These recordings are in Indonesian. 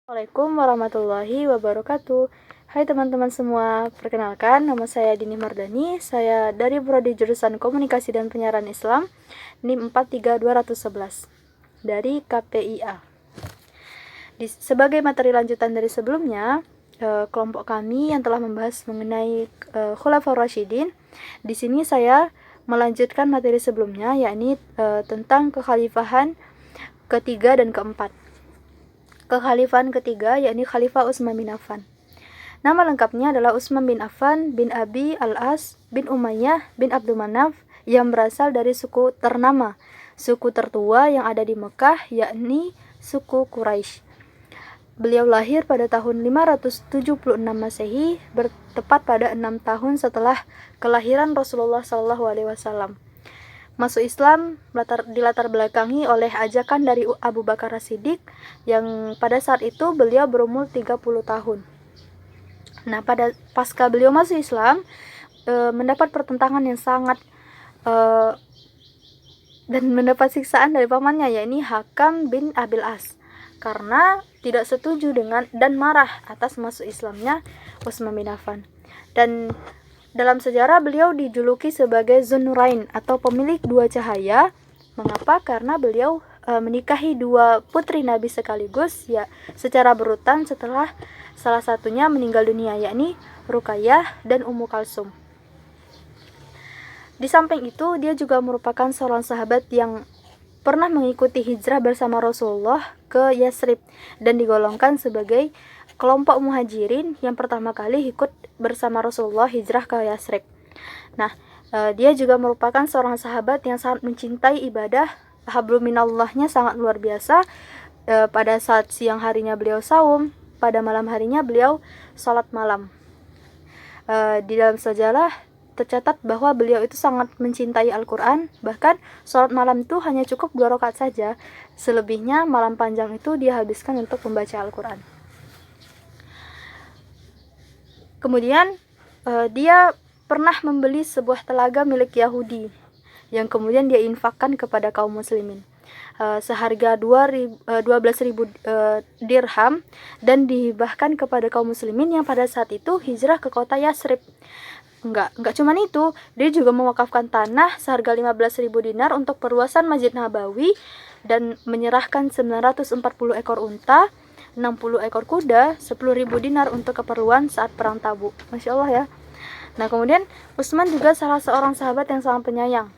Assalamualaikum warahmatullahi wabarakatuh. Hai teman-teman semua, perkenalkan nama saya Dini Mardani. Saya dari Prodi Jurusan Komunikasi dan Penyiaran Islam NIM 43211 dari KPIA. Sebagai materi lanjutan dari sebelumnya, kelompok kami yang telah membahas mengenai Khulafaur Rasyidin. Di sini saya melanjutkan materi sebelumnya, yakni tentang kekhalifahan ketiga dan keempat. Kekhalifahan ketiga yakni Khalifah Utsman bin Affan. Nama lengkapnya adalah Utsman bin Affan bin Abi Al-As bin Umayyah bin Abdul Manaf yang berasal dari suku ternama, suku tertua yang ada di Mekah, yakni suku Quraisy. Beliau lahir pada tahun 576 Masehi, bertepat pada 6 tahun setelah kelahiran Rasulullah SAW. Masuk Islam dilatar belakangi oleh ajakan dari Abu Bakar As-Siddiq yang pada saat itu beliau berumur 30 tahun. Nah, pasca beliau masuk Islam, mendapat pertentangan yang sangat dan mendapat siksaan dari pamannya, yakni Hakam bin Abil As, karena tidak setuju dengan dan marah atas masuk Islamnya Utsman bin Affan. Dan dalam sejarah beliau dijuluki sebagai Zunnurain atau pemilik dua cahaya. Mengapa? Karena beliau menikahi dua putri Nabi sekaligus, ya, secara berurutan setelah salah satunya meninggal dunia, yakni Ruqayyah dan Ummu Kalsum. Di samping itu, dia juga merupakan seorang sahabat yang pernah mengikuti hijrah bersama Rasulullah ke Yasrib dan digolongkan sebagai kelompok muhajirin yang pertama kali ikut bersama Rasulullah hijrah ke Yasrib. Nah, dia juga merupakan seorang sahabat yang sangat mencintai ibadah. Hablum minallahnya sangat luar biasa. Pada saat siang harinya beliau saum, pada malam harinya beliau sholat malam. Di dalam sejarah tercatat bahwa beliau itu sangat mencintai Al-Quran. Bahkan sholat malam itu hanya cukup 2 rakaat saja. Selebihnya malam panjang itu dia habiskan untuk membaca Al-Quran. Kemudian dia pernah membeli sebuah telaga milik Yahudi yang kemudian dia infakkan kepada kaum muslimin seharga 12.000 dirham dan dihibahkan kepada kaum muslimin yang pada saat itu hijrah ke kota Yasrib. Enggak cuma itu, dia juga mewakafkan tanah seharga 15.000 dinar untuk perluasan Masjid Nabawi dan menyerahkan 940 ekor unta, 60 ekor kuda, 10.000 dinar untuk keperluan saat perang Tabuk. Masya Allah ya. Nah, kemudian Utsman juga salah seorang sahabat yang sangat penyayang.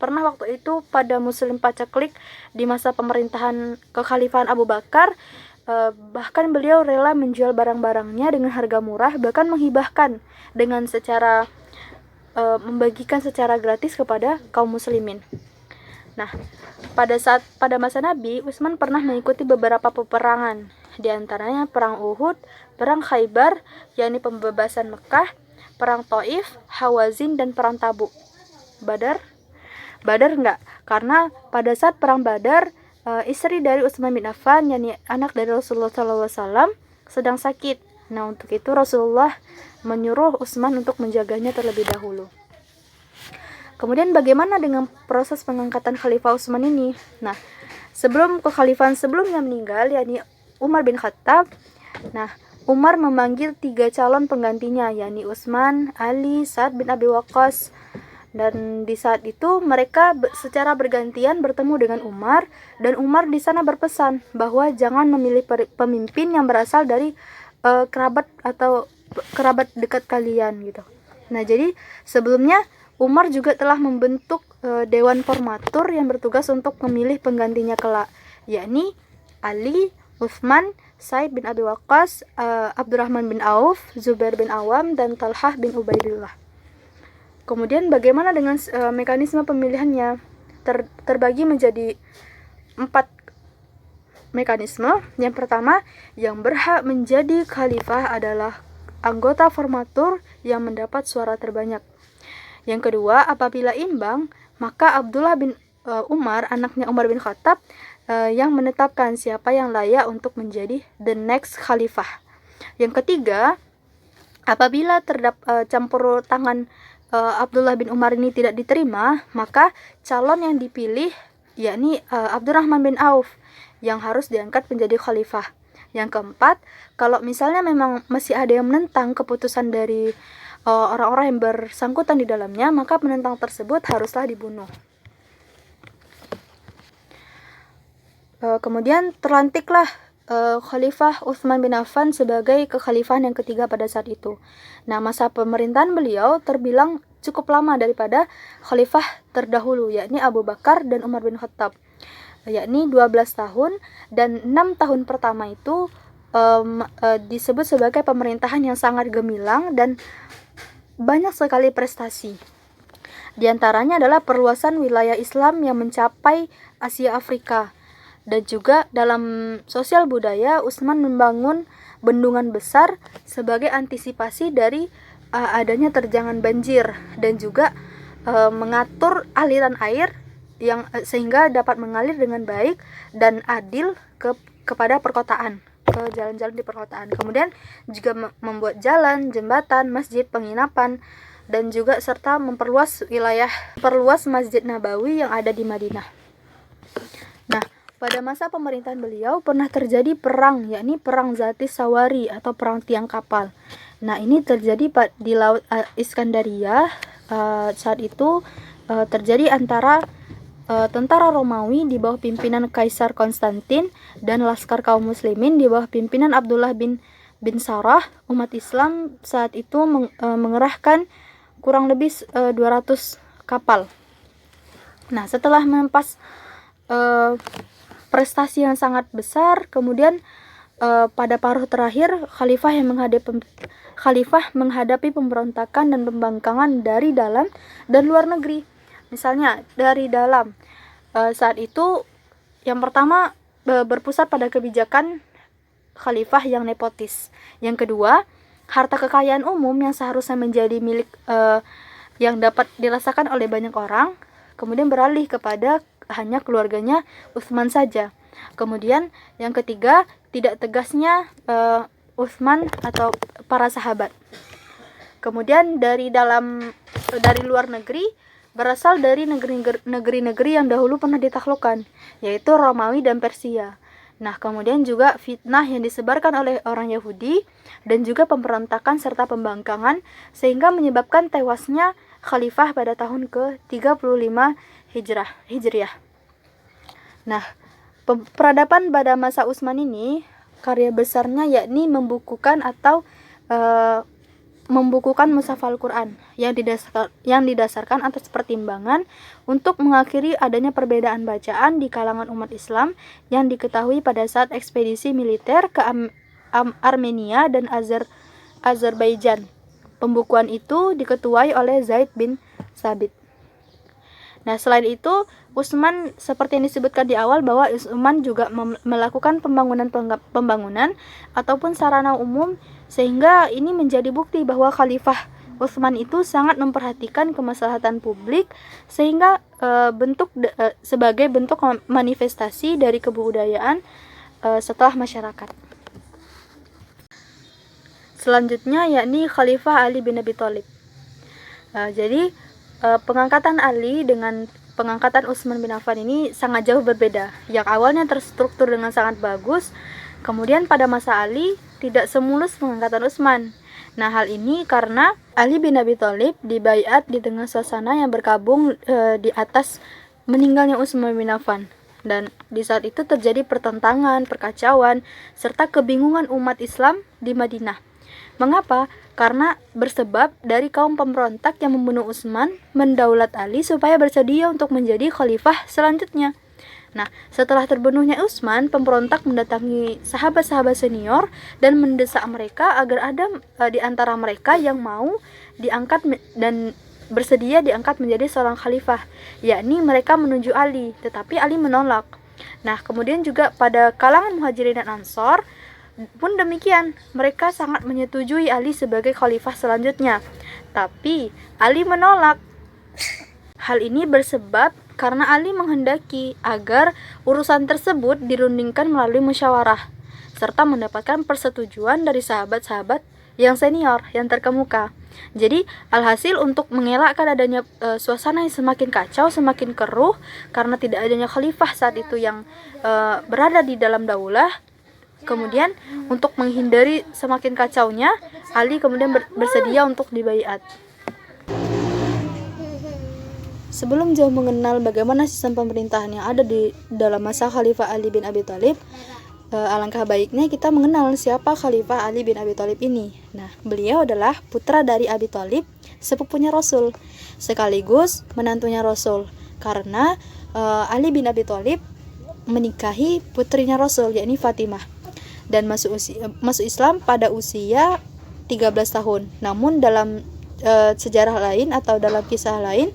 Pernah waktu itu pada Muslim paceklik di masa pemerintahan kekhalifahan Abu Bakar, bahkan beliau rela menjual barang-barangnya dengan harga murah, bahkan menghibahkan dengan secara membagikan secara gratis kepada kaum muslimin. Nah, pada masa Nabi, Utsman pernah mengikuti beberapa peperangan, di antaranya perang Uhud, perang Khaybar, yakni pembebasan Mekah, perang Taif, Hawazin, dan perang Tabuk. Badar enggak, karena pada saat perang Badar, istri dari Utsman bin Affan, yakni anak dari Rasulullah SAW, sedang sakit. Nah, untuk itu Rasulullah menyuruh Utsman untuk menjaganya terlebih dahulu. Kemudian bagaimana dengan proses pengangkatan Khalifah Utsman ini? Nah, sebelum kekhalifahan sebelumnya meninggal, yakni Umar bin Khattab. Nah, Umar memanggil 3 calon penggantinya, yakni Utsman, Ali, Sa'ad bin Abi Waqqas. Dan di saat itu mereka secara bergantian bertemu dengan Umar, dan Umar di sana berpesan bahwa jangan memilih pemimpin yang berasal dari kerabat atau kerabat dekat kalian gitu. Nah, jadi sebelumnya Umar juga telah membentuk dewan formatur yang bertugas untuk memilih penggantinya kelak, yakni Ali, Utsman, Sa'id bin Abi Waqqas, Abdurrahman bin Auf, Zubair bin Awam, dan Talhah bin Ubaidillah. Kemudian bagaimana dengan mekanisme pemilihannya? Terbagi menjadi 4 mekanisme. Yang pertama, yang berhak menjadi khalifah adalah anggota formatur yang mendapat suara terbanyak. Yang kedua, apabila imbang, maka Abdullah bin Umar, anaknya Umar bin Khattab, yang menetapkan siapa yang layak untuk menjadi the next khalifah. Yang ketiga, apabila campur tangan Abdullah bin Umar ini tidak diterima, maka calon yang dipilih yakni Abdurrahman bin Auf yang harus diangkat menjadi khalifah. Yang keempat, kalau misalnya memang masih ada yang menentang keputusan dari orang-orang yang bersangkutan di dalamnya, maka penentang tersebut haruslah dibunuh. Kemudian terlantiklah Khalifah Utsman bin Affan sebagai kekhalifahan yang ketiga pada saat itu. Nah, masa pemerintahan beliau terbilang cukup lama daripada khalifah terdahulu, yakni Abu Bakar dan Umar bin Khattab, yakni 12 tahun, dan 6 tahun pertama itu disebut sebagai pemerintahan yang sangat gemilang dan banyak sekali prestasi. Di antaranya adalah perluasan wilayah Islam yang mencapai Asia Afrika. Dan juga dalam sosial budaya, Utsman membangun bendungan besar sebagai antisipasi dari adanya terjangan banjir, dan juga mengatur aliran air yang sehingga dapat mengalir dengan baik dan adil kepada perkotaan, ke jalan-jalan di perkotaan. Kemudian juga membuat jalan, jembatan, masjid, penginapan, dan juga serta memperluas Masjid Nabawi yang ada di Madinah. Nah, pada masa pemerintahan beliau pernah terjadi perang, yakni perang Zati Sawari atau perang tiang kapal. Nah, ini terjadi di Laut Iskandaria. Saat itu terjadi antara tentara Romawi di bawah pimpinan Kaisar Konstantin dan laskar kaum muslimin di bawah pimpinan Abdullah bin Sarah. Umat Islam saat itu mengerahkan kurang lebih 200 kapal. Nah, setelah mempas prestasi yang sangat besar, kemudian pada paruh terakhir khalifah menghadapi pemberontakan dan pembangkangan dari dalam dan luar negeri. Misalnya dari dalam, saat itu yang pertama berpusat pada kebijakan khalifah yang nepotis. Yang kedua, harta kekayaan umum yang seharusnya menjadi milik yang dapat dirasakan oleh banyak orang, kemudian beralih kepada hanya keluarganya Utsman saja. Kemudian yang ketiga, tidak tegasnya Utsman atau para sahabat. Kemudian dari luar negeri, berasal dari negeri-negeri yang dahulu pernah ditaklukkan, yaitu Romawi dan Persia. Nah, kemudian juga fitnah yang disebarkan oleh orang Yahudi dan juga pemberontakan serta pembangkangan, sehingga menyebabkan tewasnya khalifah pada tahun ke-35 Hijriah. Nah, peradaban pada masa Utsman ini karya besarnya yakni membukukan Mushaf Al-Quran yang didasarkan atas pertimbangan untuk mengakhiri adanya perbedaan bacaan di kalangan umat Islam yang diketahui pada saat ekspedisi militer ke Armenia dan Azerbaijan. Pembukuan itu diketuai oleh Zaid bin Sabit. Nah, selain itu, Utsman seperti yang disebutkan di awal bahwa Utsman juga melakukan pembangunan ataupun sarana umum, sehingga ini menjadi bukti bahwa Khalifah Utsman itu sangat memperhatikan kemaslahatan publik, sehingga sebagai bentuk manifestasi dari kebudayaan setelah masyarakat. Selanjutnya yakni Khalifah Ali bin Abi Thalib. Jadi pengangkatan Ali dengan pengangkatan Utsman bin Affan ini sangat jauh berbeda. Yang awalnya terstruktur dengan sangat bagus, kemudian pada masa Ali tidak semulus pengangkatan Utsman. Nah, hal ini karena Ali bin Abi Thalib dibaiat di tengah suasana yang berkabung di atas meninggalnya Utsman bin Affan. Dan di saat itu terjadi pertentangan, perkacauan, serta kebingungan umat Islam di Madinah. Mengapa? Karena bersebab dari kaum pemberontak yang membunuh Utsman mendaulat Ali supaya bersedia untuk menjadi khalifah selanjutnya. Nah, setelah terbunuhnya Utsman, pemberontak mendatangi sahabat-sahabat senior dan mendesak mereka agar ada di antara mereka yang mau diangkat dan bersedia diangkat menjadi seorang khalifah, yakni mereka menuju Ali, tetapi Ali menolak. Nah, kemudian juga pada kalangan Muhajirin dan Ansor pun demikian, mereka sangat menyetujui Ali sebagai khalifah selanjutnya, tapi Ali menolak. Hal ini bersebab karena Ali menghendaki agar urusan tersebut dirundingkan melalui musyawarah serta mendapatkan persetujuan dari sahabat-sahabat yang senior, yang terkemuka. Jadi alhasil untuk mengelakkan adanya suasana yang semakin kacau, semakin keruh karena tidak adanya khalifah saat itu yang berada di dalam daulah. Kemudian untuk menghindari semakin kacaunya, Ali kemudian bersedia untuk dibaiat. Sebelum jauh mengenal bagaimana sistem pemerintahan yang ada di dalam masa Khalifah Ali bin Abi Thalib, alangkah baiknya kita mengenal siapa Khalifah Ali bin Abi Thalib ini. Nah, beliau adalah putra dari Abi Thalib, sepupunya Rasul, sekaligus menantunya Rasul. Karena Ali bin Abi Thalib menikahi putrinya Rasul, yakni Fatimah, dan masuk Islam pada usia 13 tahun. Namun dalam sejarah lain atau dalam kisah lain,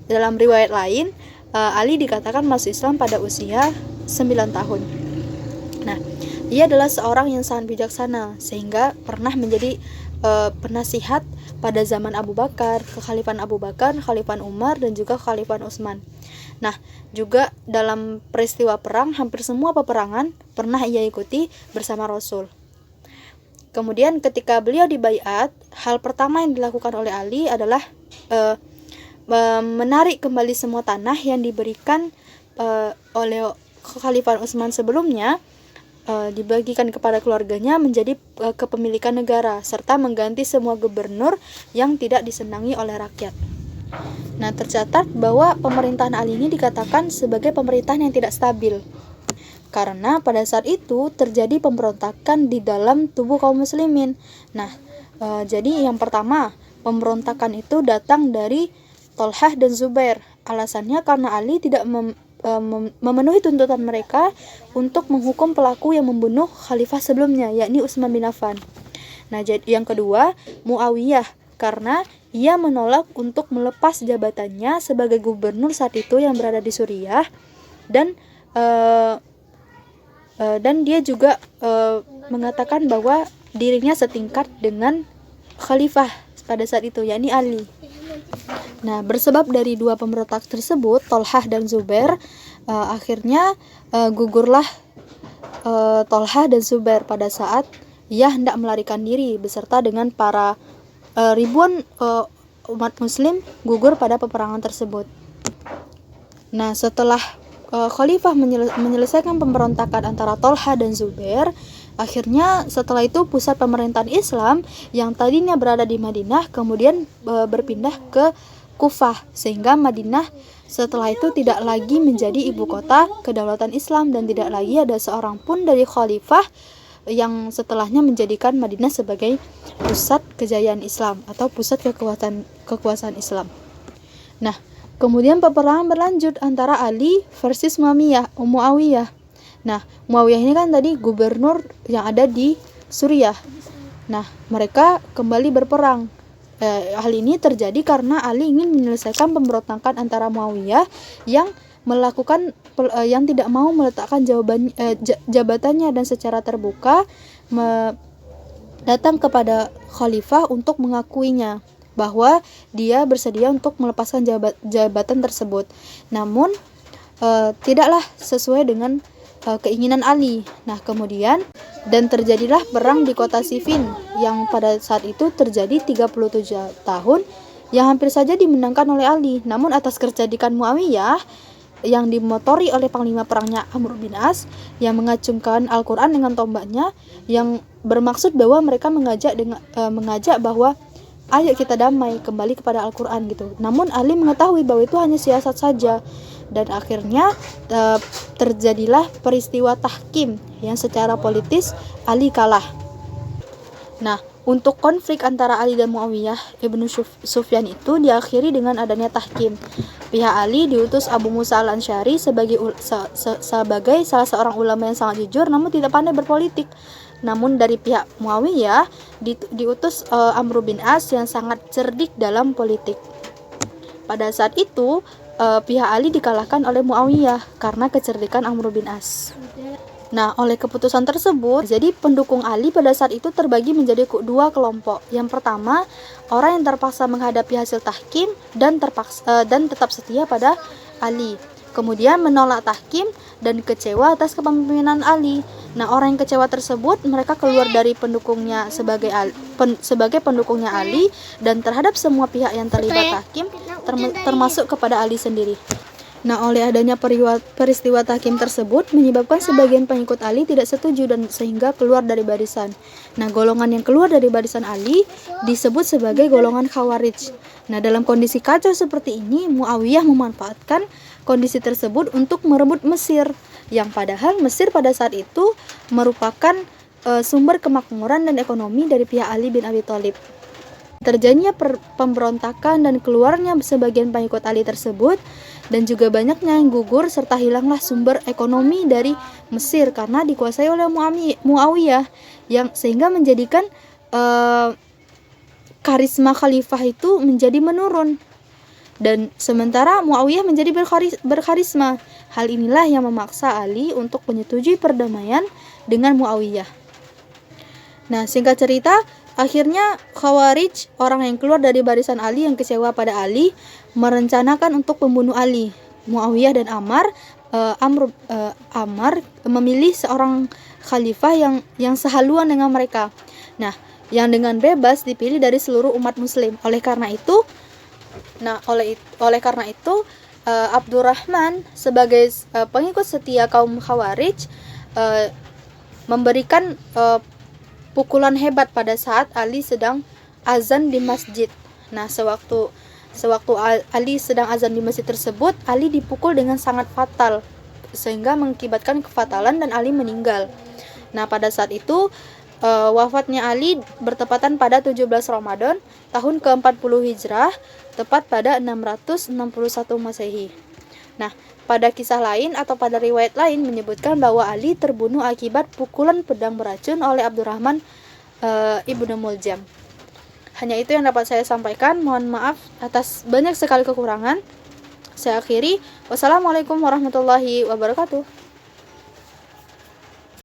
dalam riwayat lain, Ali dikatakan masuk Islam pada usia 9 tahun. Nah, ia adalah seorang yang sangat bijaksana sehingga pernah menjadi penasihat pada zaman Abu Bakar, kekhalifahan Abu Bakar, kekhalifahan Umar, dan juga kekhalifahan Utsman. Nah, juga dalam peristiwa perang, hampir semua peperangan pernah ia ikuti bersama Rasul. Kemudian ketika beliau dibaiat, hal pertama yang dilakukan oleh Ali adalah menarik kembali semua tanah yang diberikan oleh kekhalifahan Utsman sebelumnya, dibagikan kepada keluarganya menjadi kepemilikan negara, serta mengganti semua gubernur yang tidak disenangi oleh rakyat. Nah, tercatat bahwa pemerintahan Ali ini dikatakan sebagai pemerintahan yang tidak stabil, karena pada saat itu terjadi pemberontakan di dalam tubuh kaum muslimin. Nah, jadi yang pertama, pemberontakan itu datang dari Thalhah dan Zubair. Alasannya karena Ali tidak memenuhi tuntutan mereka untuk menghukum pelaku yang membunuh khalifah sebelumnya, yakni Utsman bin Affan. Nah, yang kedua, Muawiyah, karena ia menolak untuk melepas jabatannya sebagai gubernur saat itu yang berada di Suriah, dan dia juga mengatakan bahwa dirinya setingkat dengan khalifah pada saat itu, yakni Ali. Nah, bersebab dari dua pemberontak tersebut, Thalhah dan Zubair, akhirnya gugurlah Thalhah dan Zubair pada saat ia hendak melarikan diri beserta dengan para ribuan umat muslim gugur pada peperangan tersebut. Nah, setelah khalifah menyelesaikan pemberontakan antara Thalhah dan Zubair, akhirnya setelah itu pusat pemerintahan Islam yang tadinya berada di Madinah kemudian berpindah ke Kufah, sehingga Madinah setelah itu tidak lagi menjadi ibu kota kedaulatan Islam dan tidak lagi ada seorang pun dari khalifah yang setelahnya menjadikan Madinah sebagai pusat kejayaan Islam atau pusat kekuasaan Islam. Nah, kemudian peperangan berlanjut antara Ali versus Muawiyah. Nah, Muawiyah ini kan tadi gubernur yang ada di Suriah. Nah, mereka kembali berperang. Hal ini terjadi karena Ali ingin menyelesaikan pemberontakan antara Muawiyah yang melakukan yang tidak mau meletakkan jabatannya dan secara terbuka datang kepada khalifah untuk mengakuinya bahwa dia bersedia untuk melepaskan jabatan tersebut. Namun tidaklah sesuai dengan keinginan Ali. Nah, kemudian dan terjadilah perang di kota Siffin yang pada saat itu terjadi 37 tahun yang hampir saja dimenangkan oleh Ali. Namun atas kecerdikan Muawiyah yang dimotori oleh panglima perangnya Amr bin As yang mengacungkan Al-Quran dengan tombaknya yang bermaksud bahwa mereka mengajak bahwa ayo kita damai, kembali kepada Al-Quran gitu. Namun Ali mengetahui bahwa itu hanya siasat saja. Dan akhirnya terjadilah peristiwa tahkim yang secara politis Ali kalah. Nah, untuk konflik antara Ali dan Muawiyah Ibnu Sufyan itu diakhiri dengan adanya tahkim. Pihak Ali diutus Abu Musa al-Ansyari sebagai salah seorang ulama yang sangat jujur namun tidak pandai berpolitik. Namun dari pihak Muawiyah diutus Amr bin As yang sangat cerdik dalam politik. Pada saat itu pihak Ali dikalahkan oleh Muawiyah karena kecerdikan Amr bin As. Nah, oleh keputusan tersebut, jadi pendukung Ali pada saat itu terbagi menjadi dua kelompok. Yang pertama, orang yang terpaksa menghadapi hasil tahkim dan tetap setia pada Ali. kemudian menolak tahkim dan kecewa atas kepemimpinan Ali. Nah, orang yang kecewa tersebut mereka keluar dari pendukungnya sebagai pendukungnya Ali dan terhadap semua pihak yang terlibat tahkim termasuk kepada Ali sendiri. Nah, oleh adanya peristiwa tahkim tersebut menyebabkan sebagian pengikut Ali tidak setuju dan sehingga keluar dari barisan. Nah, golongan yang keluar dari barisan Ali disebut sebagai golongan Khawarij. Nah, dalam kondisi kacau seperti ini, Muawiyah memanfaatkan kondisi tersebut untuk merebut Mesir, yang padahal Mesir pada saat itu merupakan sumber kemakmuran dan ekonomi dari pihak Ali bin Abi Thalib. Terjadinya pemberontakan dan keluarnya sebagian pengikut Ali tersebut dan juga banyaknya yang gugur serta hilanglah sumber ekonomi dari Mesir karena dikuasai oleh Muawiyah yang sehingga menjadikan karisma khalifah itu menjadi menurun dan sementara Muawiyah menjadi berkarisma. Hal inilah yang memaksa Ali untuk menyetujui perdamaian dengan Muawiyah. Nah, singkat cerita, akhirnya Khawarij, orang yang keluar dari barisan Ali yang kecewa pada Ali, merencanakan untuk membunuh Ali. Muawiyah dan Ammar memilih seorang khalifah yang sehaluan dengan mereka. Nah, yang dengan bebas dipilih dari seluruh umat muslim. Oleh karena itu Abdurrahman sebagai pengikut setia kaum Khawarij memberikan pukulan hebat pada saat Ali sedang azan di masjid. Nah, sewaktu Ali sedang azan di masjid tersebut, Ali dipukul dengan sangat fatal sehingga mengakibatkan kefatalan dan Ali meninggal. Nah, pada saat itu wafatnya Ali bertepatan pada 17 Ramadan tahun ke-40 Hijrah, tepat pada 661 Masehi. Nah, pada kisah lain atau pada riwayat lain menyebutkan bahwa Ali terbunuh akibat pukulan pedang beracun oleh Abdurrahman ibnu Muljam. Hanya itu yang dapat saya sampaikan. Mohon maaf atas banyak sekali kekurangan. Saya akhiri. Wassalamualaikum warahmatullahi wabarakatuh.